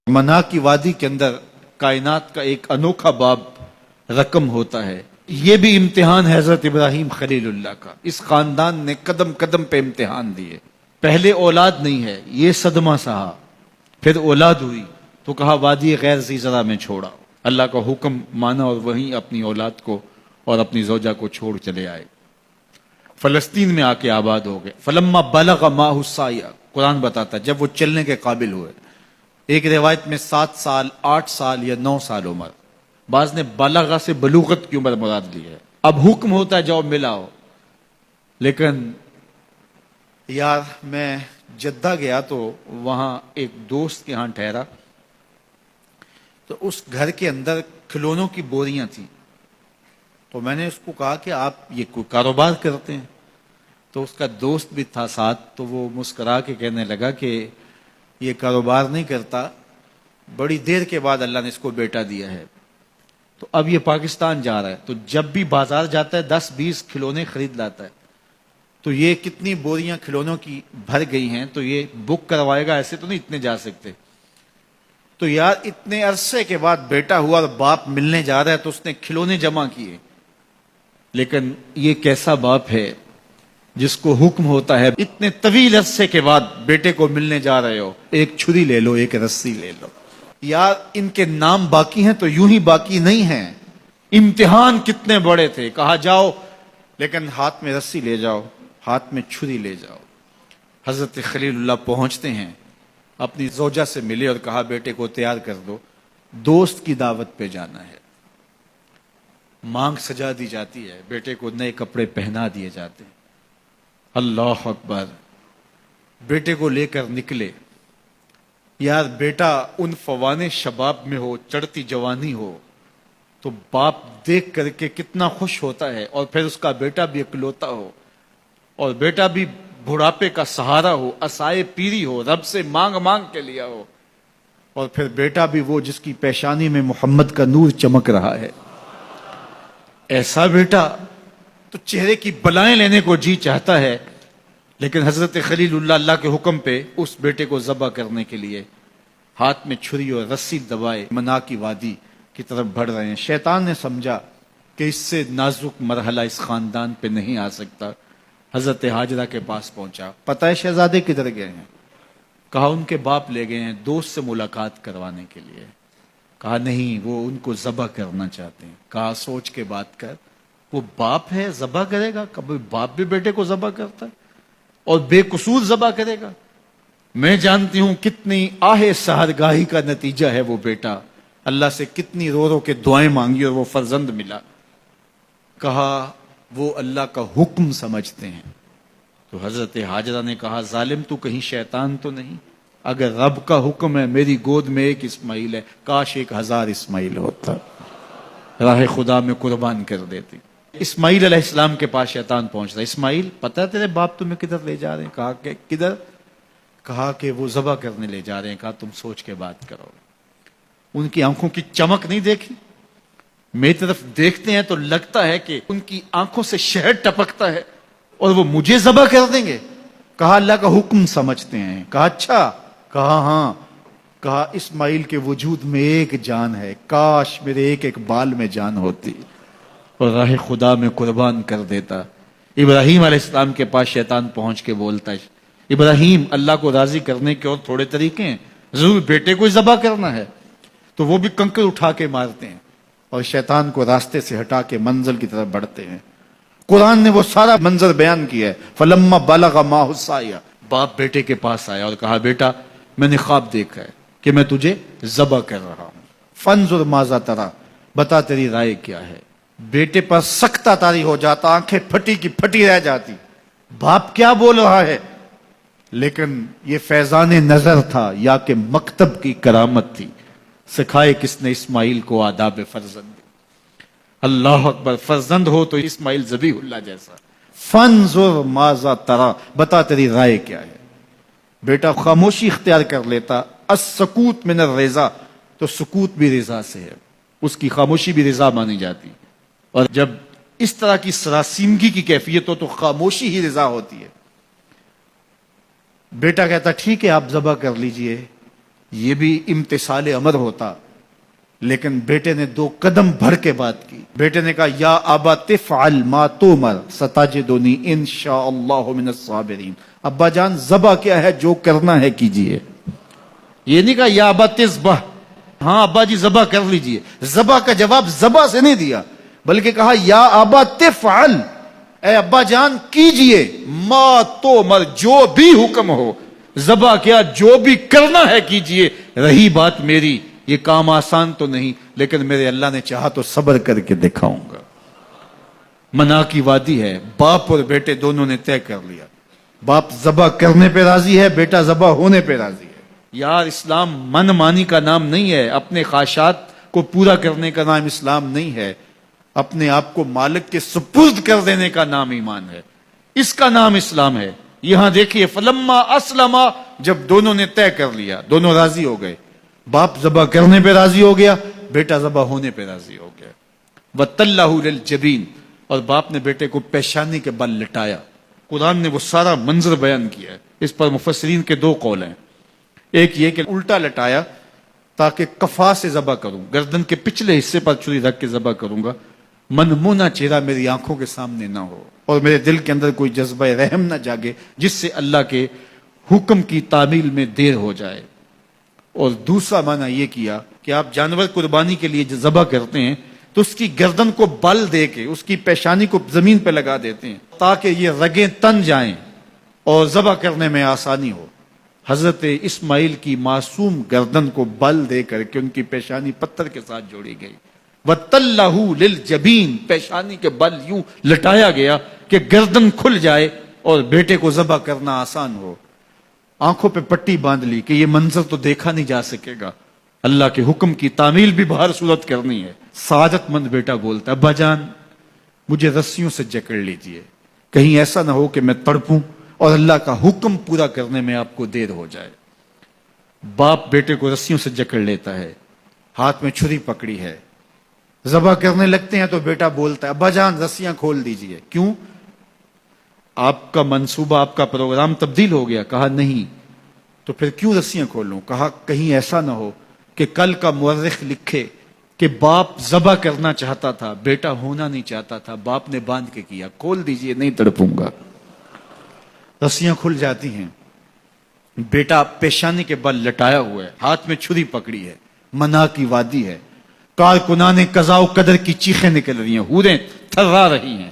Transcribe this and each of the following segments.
منا کی وادی کے اندر کائنات کا ایک انوکھا باب رقم ہوتا ہے. یہ بھی امتحان ہے حضرت ابراہیم خلیل اللہ کا. اس خاندان نے قدم قدم پہ امتحان دیے. پہلے اولاد نہیں ہے، یہ صدمہ سہا. پھر اولاد ہوئی تو کہا وادی غیر ذی زرع میں چھوڑا. اللہ کا حکم مانا اور وہیں اپنی اولاد کو اور اپنی زوجہ کو چھوڑ چلے آئے. فلسطین میں آ کے آباد ہو گئے. فلما بلغ ماہ السعی، قرآن بتاتا جب وہ چلنے کے قابل ہوئے. ایک روایت میں 7 سال 8 سال یا 9 سال عمر، بعض نے بالغہ سے بلوغت کی عمر مراد لی ہے. اب حکم ہوتا ہے جاؤ ملاؤ. لیکن یار میں جدہ گیا تو وہاں ایک دوست کے ہاں ٹھہرا تو اس گھر کے اندر کھلونوں کی بوریاں تھیں. تو میں نے اس کو کہا کہ آپ یہ کوئی کاروبار کرتے ہیں؟ تو اس کا دوست بھی تھا ساتھ، تو وہ مسکرا کے کہنے لگا کہ یہ کاروبار نہیں کرتا، بڑی دیر کے بعد اللہ نے اس کو بیٹا دیا ہے. تو اب یہ پاکستان جا رہا ہے، تو جب بھی بازار جاتا ہے 10-20 کھلونے خرید لاتا ہے. تو یہ کتنی بوریاں کھلونوں کی بھر گئی ہیں، تو یہ بک کروائے گا، ایسے تو نہیں اتنے جا سکتے. تو یار اتنے عرصے کے بعد بیٹا ہوا اور باپ ملنے جا رہا ہے تو اس نے کھلونے جمع کیے. لیکن یہ کیسا باپ ہے جس کو حکم ہوتا ہے اتنے طویل عرصے کے بعد بیٹے کو ملنے جا رہے ہو، ایک چھری لے لو، ایک رسی لے لو. یار ان کے نام باقی ہیں تو یوں ہی باقی نہیں ہیں. امتحان کتنے بڑے تھے. کہا جاؤ لیکن ہاتھ میں رسی لے جاؤ، ہاتھ میں چھری لے جاؤ. حضرت خلیل اللہ پہنچتے ہیں، اپنی زوجہ سے ملے اور کہا بیٹے کو تیار کر دو، دوست کی دعوت پہ جانا ہے. مانگ سجا دی جاتی ہے، بیٹے کو نئے کپڑے پہنا دیے جاتے ہیں. اللہ اکبر. بیٹے کو لے کر نکلے. یار بیٹا ان فوان شباب میں ہو، چڑھتی جوانی ہو، تو باپ دیکھ کر کے کتنا خوش ہوتا ہے. اور پھر اس کا بیٹا بھی اکلوتا ہو، اور بیٹا بھی بڑھاپے کا سہارا ہو، عصائے پیری ہو، رب سے مانگ مانگ کے لیا ہو. اور پھر بیٹا بھی وہ جس کی پیشانی میں محمد کا نور چمک رہا ہے. ایسا بیٹا تو چہرے کی بلائیں لینے کو جی چاہتا ہے. لیکن حضرت خلیل اللہ اللہ کے حکم پہ اس بیٹے کو ذبح کرنے کے لیے ہاتھ میں چھری اور رسی دبائے منا کی وادی کی طرف بڑھ رہے ہیں. شیطان نے سمجھا کہ اس سے نازک مرحلہ اس خاندان پہ نہیں آ سکتا. حضرت حاجرہ کے پاس پہنچا. پتہ ہے شہزادے کدھر گئے ہیں؟ کہا ان کے باپ لے گئے ہیں دوست سے ملاقات کروانے کے لیے. کہا نہیں، وہ ان کو ذبح کرنا چاہتے ہیں. کہا سوچ کے بات کر، وہ باپ ہے ذبح کرے گا؟ کبھی باپ بھی بیٹے کو ذبح کرتا ہے اور بے قصور ذبح کرے گا؟ میں جانتی ہوں کتنی آہ سحرگاہی کا نتیجہ ہے وہ بیٹا. اللہ سے کتنی رو رو کے دعائیں مانگی اور وہ فرزند ملا. کہا وہ اللہ کا حکم سمجھتے ہیں. تو حضرت حاجرہ نے کہا ظالم تو کہیں شیطان تو نہیں؟ اگر رب کا حکم ہے، میری گود میں ایک اسماعیل ہے، کاش 1000 اسماعیل ہوتا، راہ خدا میں قربان کر دیتے. اسماعیل علیہ السلام کے پاس شیطان پہنچ رہا. اسماعیل پتہ ہے تیرے باپ تمہیں کدھر لے جا رہے ہیں؟ کہا کہ کدھر؟ کہا کہ وہ ذبح کرنے لے جا رہے ہیں. کہا تم سوچ کے بات کرو. ان کی آنکھوں کی چمک نہیں دیکھی؟ میری طرف دیکھتے ہیں تو لگتا ہے کہ ان کی آنکھوں سے شہد ٹپکتا ہے اور وہ مجھے ذبح کر دیں گے. کہا اللہ کا حکم سمجھتے ہیں. کہا اچھا. کہا ہاں. کہا اسماعیل کے وجود میں ایک جان ہے، کاش میرے ایک ایک بال میں جان ہوتی اور راہ خدا میں قربان کر دیتا. ابراہیم علیہ السلام کے پاس شیطان پہنچ کے بولتا ہے ابراہیم اللہ کو راضی کرنے کے اور تھوڑے طریقے ہیں، ضرور بیٹے کو ذبح کرنا ہے. تو وہ بھی کنکر اٹھا کے مارتے ہیں اور شیطان کو راستے سے ہٹا کے منزل کی طرف بڑھتے ہیں. قرآن نے وہ سارا منظر بیان کیا ہے. فلما بلغ ماہ السعی، باپ بیٹے کے پاس آیا اور کہا بیٹا میں نے خواب دیکھا ہے کہ میں تجھے ذبح کر رہا ہوں. فانظر ماذا تری، بتا تیری رائے کیا ہے. بیٹے پر سختہ طاری ہو جاتا، آنکھیں پھٹی کی پھٹی رہ جاتی. باپ کیا بول رہا ہے؟ لیکن یہ فیضان نظر تھا یا کہ مکتب کی کرامت تھی. سکھائے کس نے اسماعیل کو آداب فرزند. اللہ اکبر. فرزند ہو تو اسماعیل ذبیح اللہ جیسا. فانظر ماذا تری، بتا تیری رائے کیا ہے. بیٹا خاموشی اختیار کر لیتا. السکوت من الرضا، تو سکوت بھی رضا سے ہے، اس کی خاموشی بھی رضا مانی جاتی. اور جب اس طرح کی سراسیمگی کی کیفیت ہو تو خاموشی ہی رضا ہوتی ہے. بیٹا کہتا ٹھیک ہے آپ ذبح کر لیجئے. یہ بھی امتثال امر ہوتا، لیکن بیٹے نے 2 قدم بڑھ کے بات کی. بیٹے نے کہا یا ابا تفعل ما تؤمر ستجدنی انشاء اللہ من الصابرین. ابا جان ذبح کیا ہے، جو کرنا ہے کیجئے. یہ نہیں کہا یا ابا تذبح، ہاں ابا جی ذبح کر لیجئے. ذبح کا جواب ذبح سے نہیں دیا، بلکہ کہا یا ابا تفعل، اے ابا جان کیجئے، ما تؤمر، جو بھی حکم ہو. ذبح کیا، جو بھی کرنا ہے کیجئے. رہی بات میری، یہ کام آسان تو نہیں، لیکن میرے اللہ نے چاہا تو صبر کر کے دکھاؤں گا. منا کی وادی ہے، باپ اور بیٹے دونوں نے طے کر لیا. باپ ذبح کرنے پہ راضی ہے، بیٹا ذبح ہونے پہ راضی ہے. یار اسلام من مانی کا نام نہیں ہے، اپنے خواہشات کو پورا کرنے کا نام اسلام نہیں ہے، اپنے آپ کو مالک کے سپرد کر دینے کا نام ایمان ہے. اس کا نام اسلام ہے. یہاں دیکھیے فلما اسلما، جب دونوں نے طے کر لیا، دونوں راضی ہو گئے. باپ ذبح کرنے پہ راضی ہو گیا، بیٹا ذبح ہونے پہ راضی ہو گیا. وَتَلَّهُ لِلْجَبِينِ، اور باپ نے بیٹے کو پیشانی کے بل لٹایا. قرآن نے وہ سارا منظر بیان کیا ہے. اس پر مفسرین کے 2 قول ہیں. ایک یہ کہ الٹا لٹایا تاکہ کفا سے ذبح کروں، گردن کے پچھلے حصے پر چھری رکھ کے ذبح کروں گا، منمونا چہرہ میری آنکھوں کے سامنے نہ ہو اور میرے دل کے اندر کوئی جذبہ رحم نہ جاگے جس سے اللہ کے حکم کی تعمیل میں دیر ہو جائے. اور دوسرا معنی یہ کیا کہ آپ جانور قربانی کے لیے جو ذبح کرتے ہیں تو اس کی گردن کو بل دے کے اس کی پیشانی کو زمین پہ لگا دیتے ہیں تاکہ یہ رگیں تن جائیں اور ذبح کرنے میں آسانی ہو. حضرت اسماعیل کی معصوم گردن کو بل دے کر کے ان کی پیشانی پتھر کے ساتھ جوڑی گئی. وَتَلَّهُ لِلْجَبِينِ، پیشانی کے بل یوں لٹایا گیا کہ گردن کھل جائے اور بیٹے کو ذبح کرنا آسان ہو. آنکھوں پہ پٹی باندھ لی کہ یہ منظر تو دیکھا نہیں جا سکے گا، اللہ کے حکم کی تعمیل بھی بہر صورت کرنی ہے. سعادت مند بیٹا بولتا ابا جان مجھے رسیوں سے جکڑ لیجئے، کہیں ایسا نہ ہو کہ میں تڑپوں اور اللہ کا حکم پورا کرنے میں آپ کو دیر ہو جائے. باپ بیٹے کو رسیوں سے جکڑ لیتا ہے، ہاتھ میں چھری پکڑی ہے، ذبح کرنے لگتے ہیں تو بیٹا بولتا ہے ابا جان رسیاں کھول دیجئے. کیوں؟ آپ کا منصوبہ، آپ کا پروگرام تبدیل ہو گیا. کہا نہیں. تو پھر کیوں رسیاں کھولوں؟ کہا کہیں ایسا نہ ہو کہ کل کا مورخ لکھے کہ باپ ذبح کرنا چاہتا تھا، بیٹا ہونا نہیں چاہتا تھا، باپ نے باندھ کے کیا. کھول دیجئے، نہیں تڑپوں گا. رسیاں کھل جاتی ہیں. بیٹا پیشانی کے بل لٹایا ہوا ہے، ہاتھ میں چھری پکڑی ہے، منا کی وادی ہے، کارکنان قضاء و قدر کی چیخیں نکل رہی ہیں، حوریں تھرا رہی ہیں،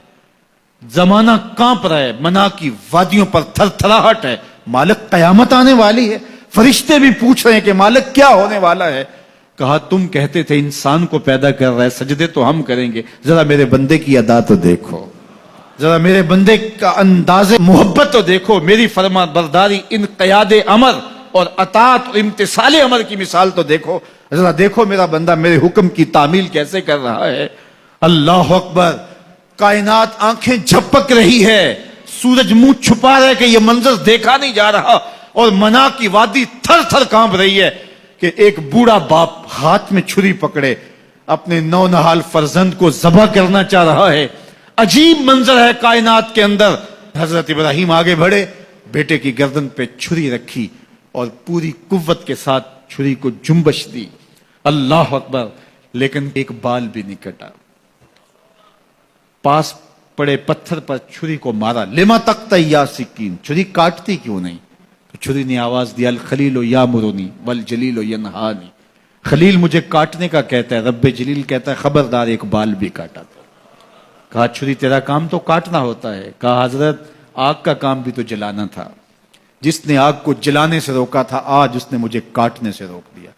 زمانہ کانپ رہا ہے، منا کی وادیوں پر تھر تھراہٹ ہے. مالک قیامت آنے والی ہے. فرشتے بھی پوچھ رہے ہیں کہ مالک کیا ہونے والا ہے. کہا تم کہتے تھے انسان کو پیدا کر رہا ہے، سجدے تو ہم کریں گے، ذرا میرے بندے کی ادا تو دیکھو، ذرا میرے بندے کا انداز محبت تو دیکھو، میری فرما برداری، انقیاد امر اور اطاعت اور امتثال امر کی مثال تو دیکھو، ذرا دیکھو میرا بندہ میرے حکم کی تعمیل کیسے کر رہا ہے. اللہ اکبر. کائنات آنکھیں جھپک رہی ہے، سورج منہ چھپا رہا ہے کہ یہ منظر دیکھا نہیں جا رہا، اور منا کی وادی تھر تھر کانپ رہی ہے کہ ایک بوڑھا باپ ہاتھ میں چھری پکڑے اپنے نو نہال فرزند کو ذبح کرنا چاہ رہا ہے. عجیب منظر ہے کائنات کے اندر. حضرت ابراہیم آگے بڑھے، بیٹے کی گردن پہ چھری رکھی اور پوری قوت کے ساتھ چھری کو جنبش دی. اللہ اکبر. لیکن ایک بال بھی نہیں کٹا. پاس پڑے پتھر پر چھری کو مارا. لما تقطع یا سکین، چھری کاٹتی کیوں نہیں؟ تو چھری نے آواز دیا الخلیل یامرنی والجلیل ینہانی، خلیل مجھے کاٹنے کا کہتا ہے، رب جلیل کہتا ہے خبردار ایک بال بھی کاٹا تھا. کہا چھری تیرا کام تو کاٹنا ہوتا ہے. کہا حضرت آگ کا کام بھی تو جلانا تھا، جس نے آگ کو جلانے سے روکا تھا آج اس نے مجھے کاٹنے سے روک دیا.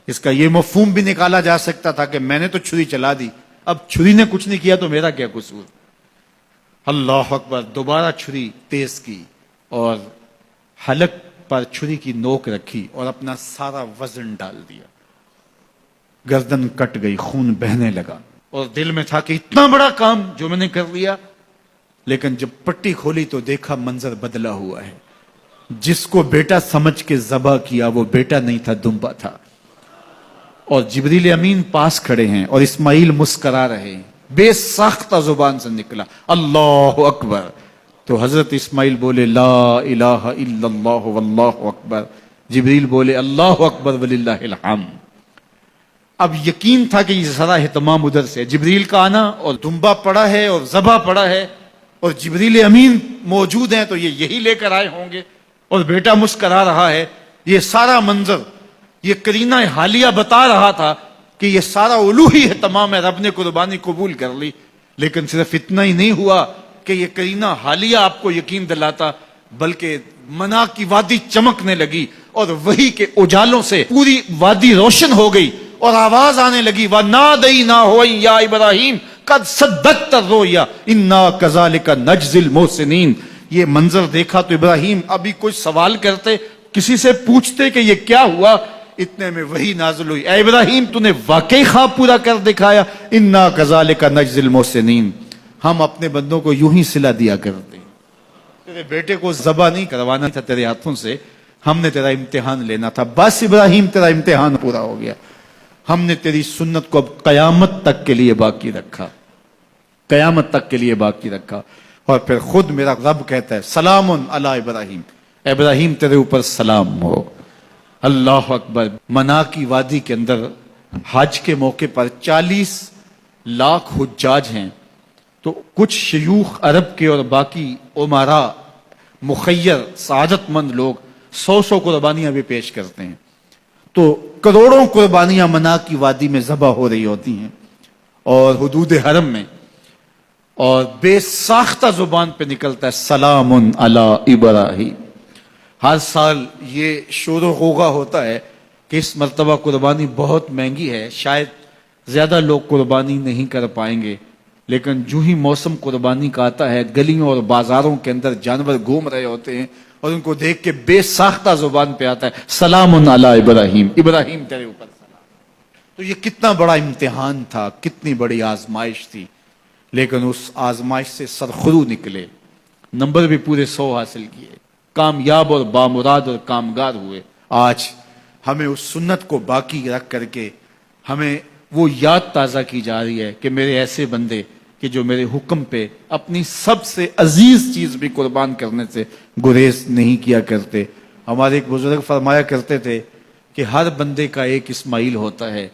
اس کا یہ مفہوم بھی نکالا جا سکتا تھا کہ میں نے تو چھری چلا دی، اب چھری نے کچھ نہیں کیا تو میرا کیا قصور. اللہ اکبر. دوبارہ چھری تیز کی اور حلق پر چھری کی نوک رکھی اور اپنا سارا وزن ڈال دیا. گردن کٹ گئی، خون بہنے لگا اور دل میں تھا کہ اتنا بڑا کام جو میں نے کر لیا. لیکن جب پٹی کھولی تو دیکھا منظر بدلا ہوا ہے. جس کو بیٹا سمجھ کے ذبح کیا وہ بیٹا نہیں تھا، دمبا تھا. اور جبریل امین پاس کھڑے ہیں اور اسماعیل مسکرا رہے ہیں. بے ساختہ زبان سے نکلا اللہ اکبر. تو حضرت اسماعیل بولے لا الہ الا اللہ واللہ اکبر. جبریل بولے اللہ اکبر وللہ الحمد۔ اب یقین تھا کہ یہ سارا اہتمام ادھر سے، جبریل کا آنا اور دمبا پڑا ہے اور ذبح پڑا ہے اور جبریل امین موجود ہیں تو یہ یہی لے کر آئے ہوں گے، اور بیٹا مسکرا رہا ہے۔ یہ سارا منظر، یہ قرینہ حالیہ بتا رہا تھا کہ یہ سارا الوہی اہتمام ہے، رب نے قربانی قبول کر لی۔ لیکن صرف اتنا ہی نہیں ہوا کہ یہ قرینہ حالیہ آپ کو یقین دلاتا، بلکہ منا کی وادی چمکنے لگی اور وہی کے اجالوں سے پوری وادی روشن ہو گئی، اور آواز آنے لگی وَنَادَيْنَاهُ أَن يَا إِبْرَاهِيمُ قَدْ صَدَّقْتَ الرُّؤْيَا إِنَّا كَذَلِكَ نَجْزِي الْمُحْسِنِينَ۔ یہ منظر دیکھا تو ابراہیم ابھی کوئی سوال کرتے، کسی سے پوچھتے کہ یہ کیا ہوا، اتنے میں وہی نازل ہوئی، اے ابراہیم تو نے واقعی خواب پورا کر دکھایا، اِنَّا كَذَلِكَ نَجْزِي الْمُحْسِنِينَ، ہم اپنے بندوں کو یوں ہی صلہ دیا کرتے۔ تیرے بیٹے کو ذبح نہیں کروانا تھا تیرے ہاتھوں سے، ہم نے تیرا امتحان لینا تھا، بس ابراہیم تیرا امتحان پورا ہو گیا۔ ہم نے تیری سنت کو اب قیامت تک کے لیے باقی رکھا، قیامت تک کے لیے باقی رکھا۔ اور پھر خود میرا رب کہتا ہے سلام علی ابراہیم، ابراہیم تیرے اوپر سلام ہو۔ اللہ اکبر۔ منا کی وادی کے اندر حج کے موقع پر 40 لاکھ حجاج ہیں، تو کچھ شیوخ عرب کے اور باقی عمراء مخیر سعادت مند لوگ 100 قربانیاں بھی پیش کرتے ہیں، تو کروڑوں قربانیاں منا کی وادی میں ذبح ہو رہی ہوتی ہیں اور حدود حرم میں، اور بے ساختہ زبان پہ نکلتا ہے سلام علی ابراہیم۔ ہر سال یہ شور و غوغا ہوتا ہے کہ اس مرتبہ قربانی بہت مہنگی ہے، شاید زیادہ لوگ قربانی نہیں کر پائیں گے، لیکن جو ہی موسم قربانی کا آتا ہے گلیوں اور بازاروں کے اندر جانور گھوم رہے ہوتے ہیں اور ان کو دیکھ کے بے ساختہ زبان پہ آتا ہے سلام علی ابراہیم، ابراہیم تیرے اوپر سلام۔ تو یہ کتنا بڑا امتحان تھا، کتنی بڑی آزمائش تھی، لیکن اس آزمائش سے سرخرو نکلے، نمبر بھی پورے 100 حاصل کیے، کامیاب اور بامراد اور کامگار ہوئے۔ آج ہمیں اس سنت کو باقی رکھ کر کے ہمیں وہ یاد تازہ کی جا رہی ہے کہ میرے ایسے بندے کہ جو میرے حکم پہ اپنی سب سے عزیز چیز بھی قربان کرنے سے گریز نہیں کیا کرتے۔ ہمارے ایک بزرگ فرمایا کرتے تھے کہ ہر بندے کا ایک اسماعیل ہوتا ہے،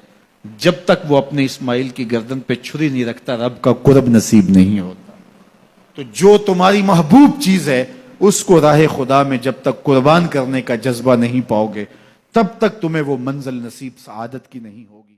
جب تک وہ اپنے اسماعیل کی گردن پہ چھری نہیں رکھتا رب کا قرب نصیب نہیں ہوتا۔ تو جو تمہاری محبوب چیز ہے اس کو راہ خدا میں جب تک قربان کرنے کا جذبہ نہیں پاؤ گے، تب تک تمہیں وہ منزل نصیب سعادت کی نہیں ہوگی۔